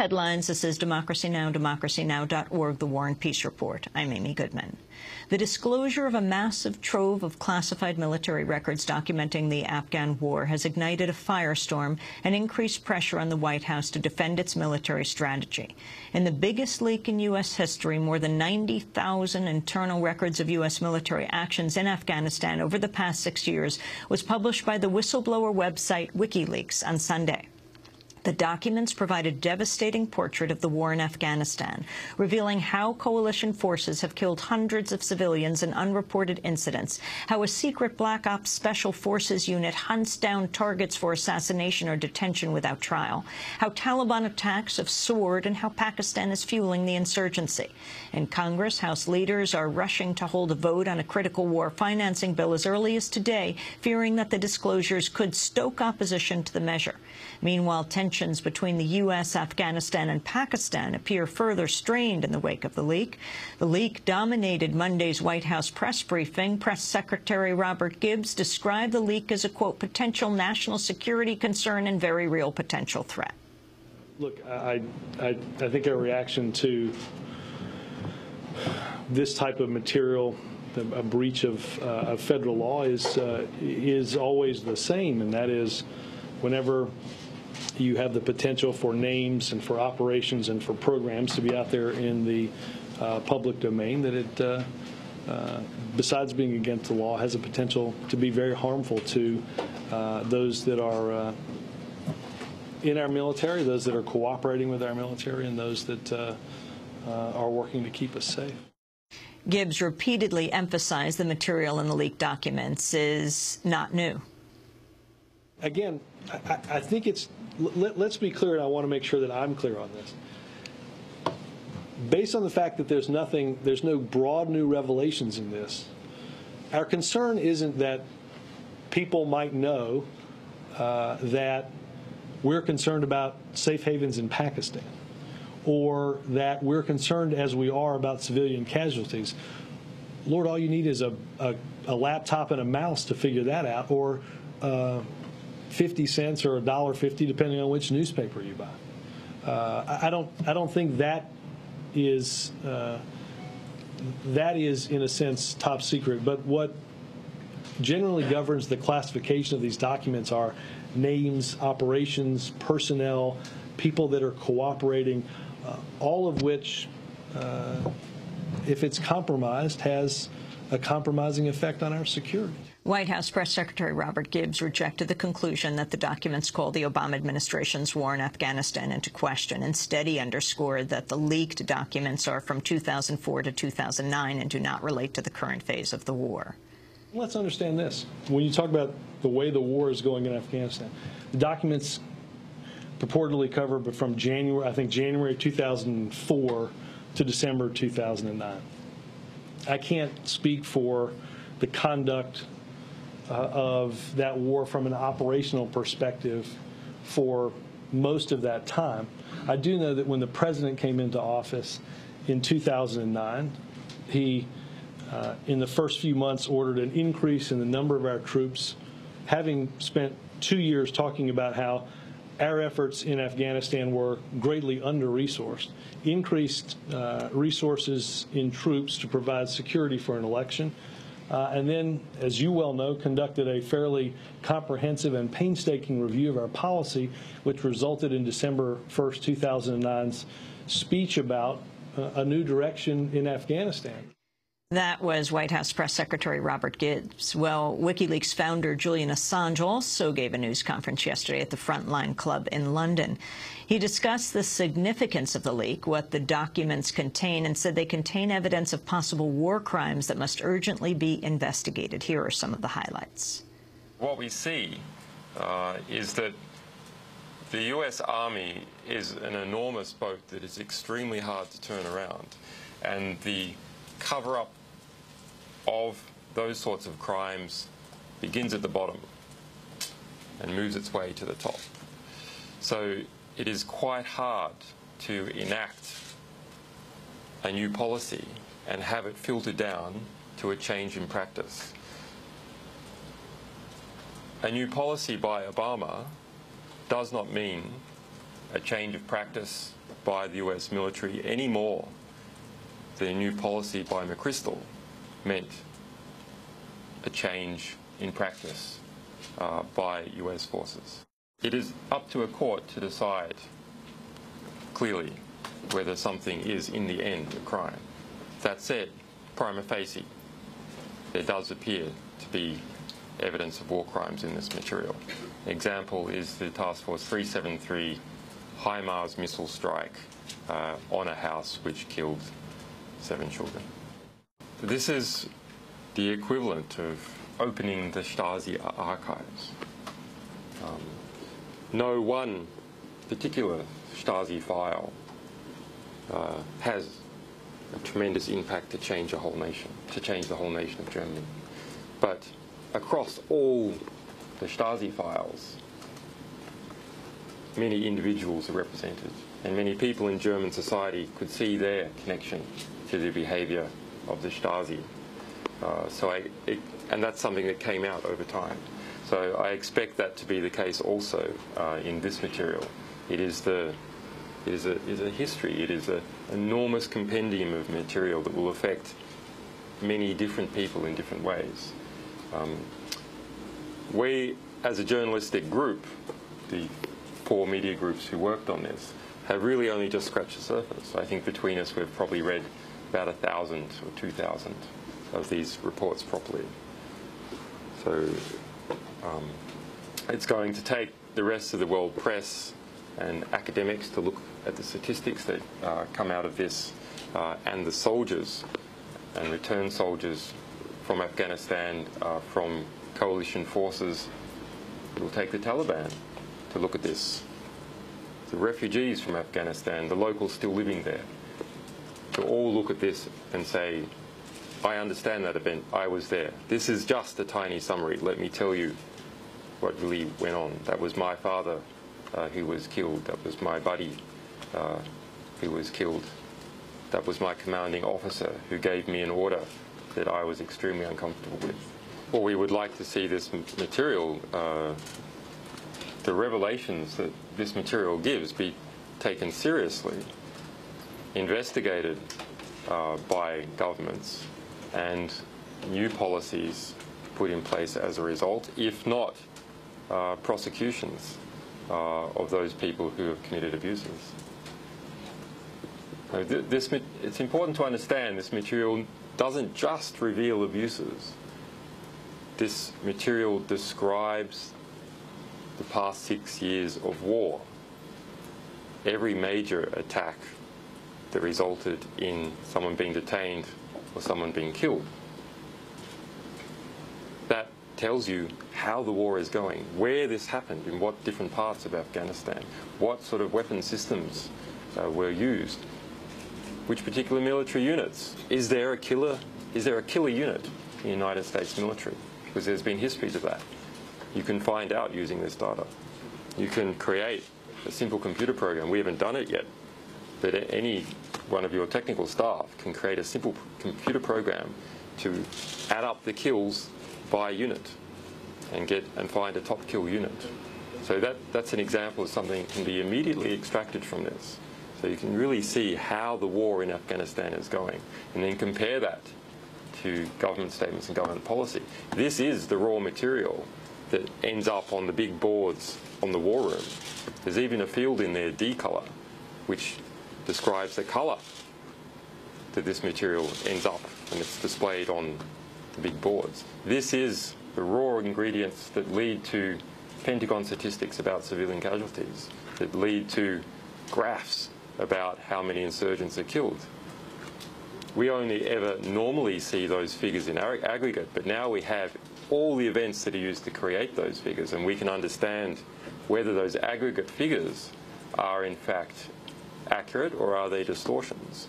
Headlines, this is Democracy Now!, democracynow.org, The War and Peace Report. I'm Amy Goodman. The disclosure of a massive trove of classified military records documenting the Afghan war has ignited a firestorm and increased pressure on the White House to defend its military strategy. In the biggest leak in U.S. history, more than 90,000 internal records of U.S. military actions in Afghanistan over the past 6 years was published by the whistleblower website WikiLeaks on Sunday. The documents provide a devastating portrait of the war in Afghanistan, revealing how coalition forces have killed hundreds of civilians in unreported incidents, how a secret Black Ops Special Forces unit hunts down targets for assassination or detention without trial, how Taliban attacks have soared, and how Pakistan is fueling the insurgency. In Congress, House leaders are rushing to hold a vote on a critical war financing bill as early as today, fearing that the disclosures could stoke opposition to the measure. Meanwhile, tensions between the U.S., Afghanistan and Pakistan appear further strained in the wake of the leak. The leak dominated Monday's White House press briefing. Press Secretary Robert Gibbs described the leak as a, quote, potential national security concern and very real potential threat. Look, I think our reaction to this type of material, a breach of federal law, is always the same, and that is whenever you have the potential for names and for operations and for programs to be out there in the public domain, that it, besides being against the law, has a potential to be very harmful to those that are in our military, those that are cooperating with our military, and those that are working to keep us safe. Gibbs repeatedly emphasized the material in the leaked documents is not new. Again, I think it's, let's be clear, and I want to make sure that I'm clear on this. Based on the fact that there's no broad new revelations in this, our concern isn't that people might know that we're concerned about safe havens in Pakistan, or that we're concerned as we are about civilian casualties. Lord, all you need is a laptop and a mouse to figure that out, or 50 cents or $1.50, depending on which newspaper you buy. I don't think that is in a sense top secret. But what generally governs the classification of these documents are names, operations, personnel, people that are cooperating, all of which, if it's compromised, has a compromising effect on our security. White House Press Secretary Robert Gibbs rejected the conclusion that the documents call the Obama administration's war in Afghanistan into question. Instead, he underscored that the leaked documents are from 2004 to 2009 and do not relate to the current phase of the war. Let's understand this. When you talk about the way the war is going in Afghanistan, the documents purportedly cover from January 2004 to December 2009. I can't speak for the conduct of that war from an operational perspective for most of that time. I do know that when the president came into office in 2009, he, in the first few months, ordered an increase in the number of our troops, having spent 2 years talking about how our efforts in Afghanistan were greatly under-resourced, increased resources in troops to provide security for an election, and then, as you well know, conducted a fairly comprehensive and painstaking review of our policy, which resulted in December 1st, 2009's speech about a new direction in Afghanistan. That was White House Press Secretary Robert Gibbs. Well, WikiLeaks founder Julian Assange also gave a news conference yesterday at the Frontline Club in London. He discussed the significance of the leak, what the documents contain, and said they contain evidence of possible war crimes that must urgently be investigated. Here are some of the highlights. What we see is that the U.S. Army is an enormous boat that is extremely hard to turn around, and the cover-up of those sorts of crimes begins at the bottom and moves its way to the top. So it is quite hard to enact a new policy and have it filter down to a change in practice. A new policy by Obama does not mean a change of practice by the US military any more than a new policy by McChrystal meant a change in practice by US forces. It is up to a court to decide clearly whether something is in the end a crime. That said, prima facie, there does appear to be evidence of war crimes in this material. An example is the Task Force 373 HIMARS missile strike on a house which killed 7 children. This is the equivalent of opening the Stasi archives. No one particular Stasi file has a tremendous impact to change a whole nation, to change the whole nation of Germany. But across all the Stasi files, many individuals are represented, and many people in German society could see their connection to the behaviour of the Stasi. And that's something that came out over time. So I expect that to be the case also in this material. It is a history. It is an enormous compendium of material that will affect many different people in different ways. We, as a journalistic group, the 4 media groups who worked on this, have really only just scratched the surface. I think between us we've probably read about 1,000 or 2,000 of these reports properly. So it's going to take the rest of the world press and academics to look at the statistics that come out of this, and the soldiers and returned soldiers from Afghanistan, from coalition forces. It will take the Taliban to look at this. The refugees from Afghanistan, the locals still living there, to all look at this and say, I understand that event, I was there. This is just a tiny summary. Let me tell you what really went on. That was my father who was killed. That was my buddy who was killed. That was my commanding officer who gave me an order that I was extremely uncomfortable with. Well, we would like to see this material, the revelations that this material gives, be taken seriously, investigated by governments, and new policies put in place as a result, if not prosecutions of those people who have committed abuses. It's important to understand this material doesn't just reveal abuses. This material describes the past 6 years of war. Every major attack that resulted in someone being detained or someone being killed. That tells you how the war is going, where this happened, in what different parts of Afghanistan, what sort of weapon systems were used, which particular military units. Is there a killer unit in the United States military? Because there's been history to that. You can find out using this data. You can create a simple computer program. We haven't done it yet, but any one of your technical staff can create a simple computer program to add up the kills by unit and find a top kill unit. So that's an example of something that can be immediately extracted from this. So you can really see how the war in Afghanistan is going, and then compare that to government statements and government policy. This is the raw material that ends up on the big boards on the war room. There's even a field in there, D-color, which describes the colour that this material ends up, and it's displayed on the big boards. This is the raw ingredients that lead to Pentagon statistics about civilian casualties, that lead to graphs about how many insurgents are killed. We only ever normally see those figures in aggregate, but now we have all the events that are used to create those figures, and we can understand whether those aggregate figures are in fact accurate or are they distortions.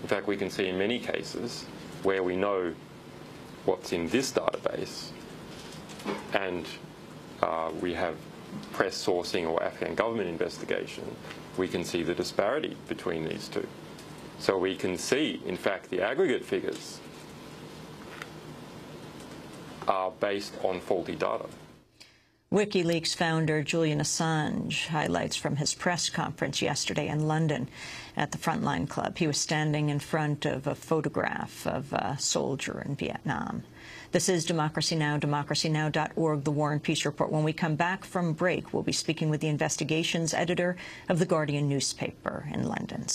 In fact, we can see in many cases where we know what's in this database, and we have press sourcing or Afghan government investigation, we can see the disparity between these two. So we can see, in fact, the aggregate figures are based on faulty data. WikiLeaks founder Julian Assange highlights from his press conference yesterday in London at the Frontline Club. He was standing in front of a photograph of a soldier in Vietnam. This is Democracy Now!, democracynow.org, The War and Peace Report. When we come back from break, we'll be speaking with the investigations editor of The Guardian newspaper in London.